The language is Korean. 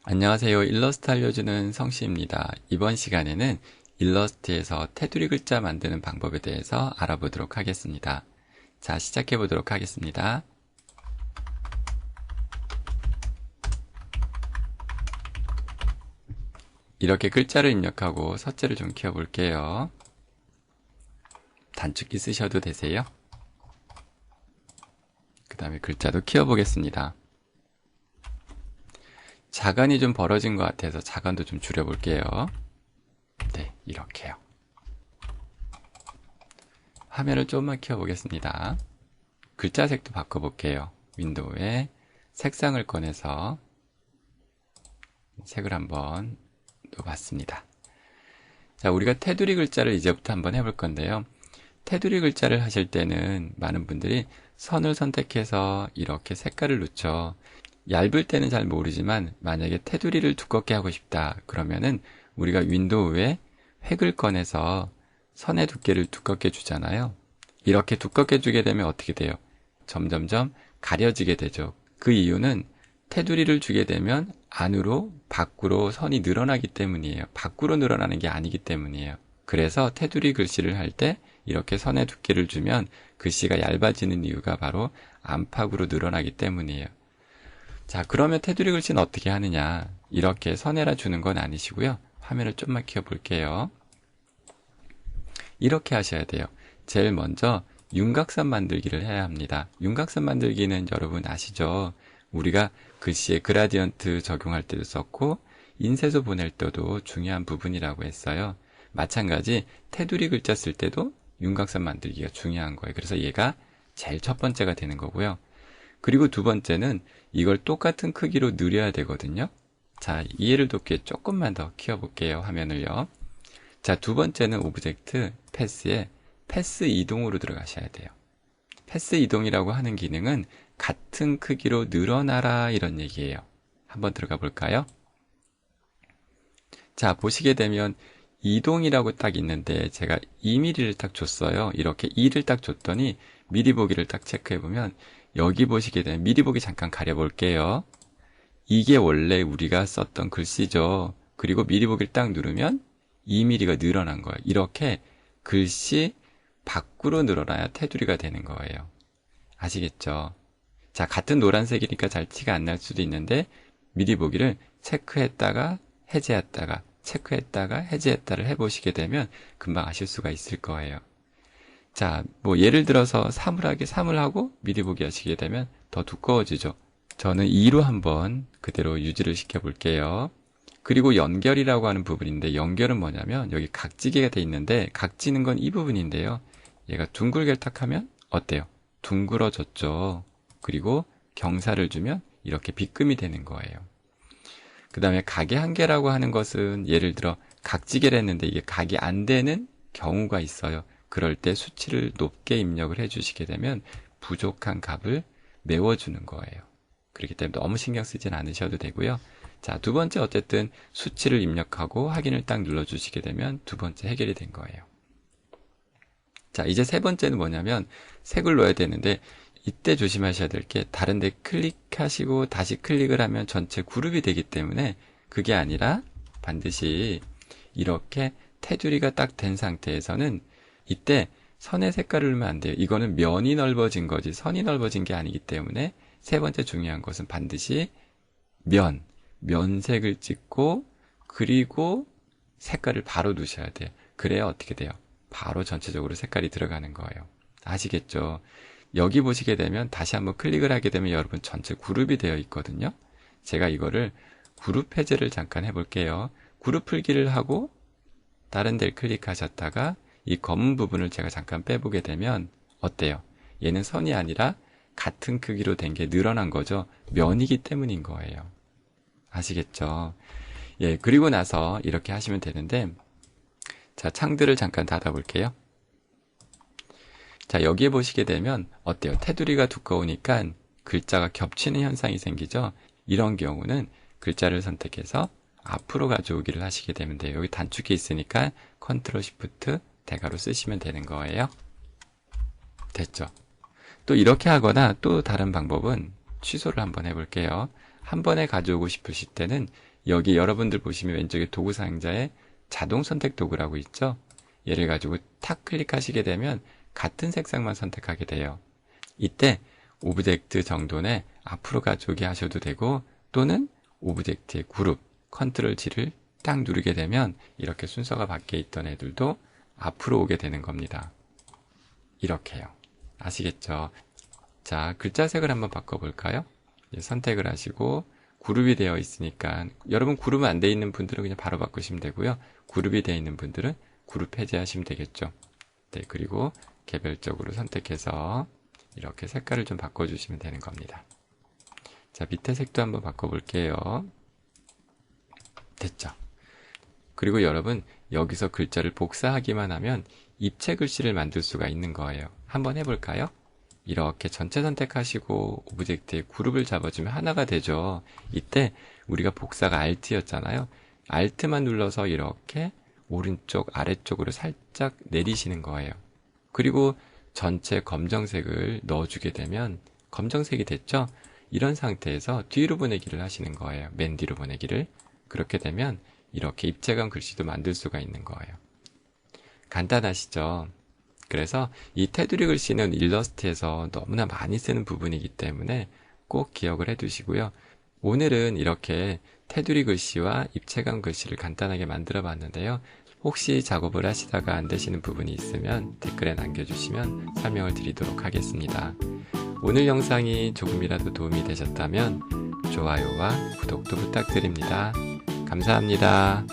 안녕하세요. 일러스트 알려주는 성씨입니다. 이번 시간에는 일러스트에서 테두리 글자 만드는 방법에 대해서 알아보도록 하겠습니다. 자, 시작해 보도록 하겠습니다. 이렇게 글자를 입력하고 서체를 좀 키워 볼게요. 단축키 쓰셔도 되세요. 그 다음에 글자도 키워 보겠습니다. 자간이 좀 벌어진 것 같아서 자간도 좀 줄여 볼게요. 네, 이렇게요. 화면을 조금만 키워 보겠습니다. 글자 색도 바꿔 볼게요. 윈도우에 색상을 꺼내서 색을 한번 놓아봤습니다. 자, 우리가 테두리 글자를 이제부터 한번 해볼 건데요. 테두리 글자를 하실 때는 많은 분들이 선을 선택해서 이렇게 색깔을 놓죠. 얇을 때는 잘 모르지만 만약에 테두리를 두껍게 하고 싶다 그러면은 우리가 윈도우에 획을 꺼내서 선의 두께를 두껍게 주잖아요. 이렇게 두껍게 주게 되면 어떻게 돼요? 점점점 가려지게 되죠. 그 이유는 테두리를 주게 되면 안으로 밖으로 선이 늘어나기 때문이에요. 밖으로 늘어나는 게 아니기 때문이에요. 그래서 테두리 글씨를 할 때 이렇게 선의 두께를 주면 글씨가 얇아지는 이유가 바로 안팎으로 늘어나기 때문이에요. 자, 그러면 테두리 글씨는 어떻게 하느냐? 이렇게 선에라 주는 건 아니시고요. 화면을 좀만 키워 볼게요. 이렇게 하셔야 돼요. 제일 먼저 윤곽선 만들기를 해야 합니다. 윤곽선 만들기는 여러분 아시죠? 우리가 글씨에 그라디언트 적용할 때도 썼고 인쇄소 보낼 때도 중요한 부분이라고 했어요. 마찬가지 테두리 글자 쓸 때도 윤곽선 만들기가 중요한 거예요. 그래서 얘가 제일 첫 번째가 되는 거고요. 그리고 두 번째는 이걸 똑같은 크기로 늘려야 되거든요. 자, 이해를 돕게 조금만 더 키워볼게요. 화면을요. 자, 두 번째는 오브젝트 패스에 패스 이동으로 들어가셔야 돼요. 패스 이동이라고 하는 기능은 같은 크기로 늘어나라 이런 얘기예요. 한번 들어가 볼까요? 자, 보시게 되면 이동이라고 딱 있는데 제가 2mm를 딱 줬어요. 이렇게 2를 딱 줬더니 미리 보기를 딱 체크해 보면 여기 보시게 되면 미리 보기 잠깐 가려볼게요. 이게 원래 우리가 썼던 글씨죠. 그리고 미리 보기를 딱 누르면 2mm가 늘어난 거예요. 이렇게 글씨 밖으로 늘어나야 테두리가 되는 거예요. 아시겠죠? 자, 같은 노란색이니까 잘 티가 안 날 수도 있는데 미리 보기를 체크했다가 해제했다가 체크했다가 해제했다를 해보시게 되면 금방 아실 수가 있을 거예요. 자, 뭐 예를 들어서 3을 하고 미리 보기 하시게 되면 더 두꺼워지죠. 저는 2로 한번 그대로 유지를 시켜 볼게요. 그리고 연결이라고 하는 부분인데 연결은 뭐냐면 여기 각지기가 돼 있는데 각지는 건 이 부분인데요. 얘가 둥글게 딱 하면 어때요? 둥그러졌죠. 그리고 경사를 주면 이렇게 빗금이 되는 거예요. 그 다음에 각의 한계라고 하는 것은 예를 들어 각지기를 했는데 이게 각이 안 되는 경우가 있어요. 그럴 때 수치를 높게 입력을 해주시게 되면 부족한 값을 메워주는 거예요. 그렇기 때문에 너무 신경 쓰진 않으셔도 되고요. 자, 두 번째 어쨌든 수치를 입력하고 확인을 딱 눌러주시게 되면 두 번째 해결이 된 거예요. 자, 이제 세 번째는 뭐냐면 색을 넣어야 되는데 이때 조심하셔야 될 게 다른 데 클릭하시고 다시 클릭을 하면 전체 그룹이 되기 때문에 그게 아니라 반드시 이렇게 테두리가 딱 된 상태에서는 이때 선의 색깔을 넣으면 안 돼요. 이거는 면이 넓어진 거지 선이 넓어진 게 아니기 때문에 세 번째 중요한 것은 반드시 면색을 찍고 그리고 색깔을 바로 두셔야 돼요. 그래야 어떻게 돼요? 바로 전체적으로 색깔이 들어가는 거예요. 아시겠죠? 여기 보시게 되면 다시 한번 클릭을 하게 되면 여러분 전체 그룹이 되어 있거든요. 제가 이거를 그룹 해제를 잠깐 해볼게요. 그룹 풀기를 하고 다른 데를 클릭하셨다가 이 검은 부분을 제가 잠깐 빼보게 되면 어때요? 얘는 선이 아니라 같은 크기로 된 게 늘어난 거죠. 면이기 때문인 거예요. 아시겠죠? 예, 그리고 나서 이렇게 하시면 되는데 자, 창들을 잠깐 닫아 볼게요. 자, 여기에 보시게 되면 어때요? 테두리가 두꺼우니까 글자가 겹치는 현상이 생기죠? 이런 경우는 글자를 선택해서 앞으로 가져오기를 하시게 되면 돼요. 여기 단축키 있으니까 컨트롤 시프트 대괄호 쓰시면 되는 거예요. 됐죠? 또 이렇게 하거나 또 다른 방법은 취소를 한번 해볼게요. 한 번에 가져오고 싶으실 때는 여기 여러분들 보시면 왼쪽에 도구 상자에 자동 선택 도구라고 있죠? 얘를 가지고 탁 클릭하시게 되면 같은 색상만 선택하게 돼요. 이때 오브젝트 정돈에 앞으로 가져오게 하셔도 되고 또는 오브젝트의 그룹, 컨트롤 G를 딱 누르게 되면 이렇게 순서가 밖에 있던 애들도 앞으로 오게 되는 겁니다. 이렇게요. 아시겠죠? 자, 글자색을 한번 바꿔볼까요? 선택을 하시고 그룹이 되어 있으니까 여러분 그룹 안 되어 있는 분들은 그냥 바로 바꾸시면 되고요. 그룹이 되어 있는 분들은 그룹 해제하시면 되겠죠. 네, 그리고 개별적으로 선택해서 이렇게 색깔을 좀 바꿔주시면 되는 겁니다. 자, 밑에 색도 한번 바꿔볼게요. 됐죠? 그리고 여러분 여기서 글자를 복사하기만 하면 입체 글씨를 만들 수가 있는 거예요. 한번 해볼까요? 이렇게 전체 선택하시고 오브젝트의 그룹을 잡아주면 하나가 되죠. 이때 우리가 복사가 Alt였잖아요. Alt만 눌러서 이렇게 오른쪽 아래쪽으로 살짝 내리시는 거예요. 그리고 전체 검정색을 넣어주게 되면 검정색이 됐죠? 이런 상태에서 뒤로 보내기를 하시는 거예요. 맨 뒤로 보내기를. 그렇게 되면 이렇게 입체감 글씨도 만들 수가 있는 거예요. 간단하시죠? 그래서 이 테두리 글씨는 일러스트에서 너무나 많이 쓰는 부분이기 때문에 꼭 기억을 해 두시고요. 오늘은 이렇게 테두리 글씨와 입체감 글씨를 간단하게 만들어 봤는데요. 혹시 작업을 하시다가 안 되시는 부분이 있으면 댓글에 남겨주시면 설명을 드리도록 하겠습니다. 오늘 영상이 조금이라도 도움이 되셨다면 좋아요와 구독도 부탁드립니다. 감사합니다.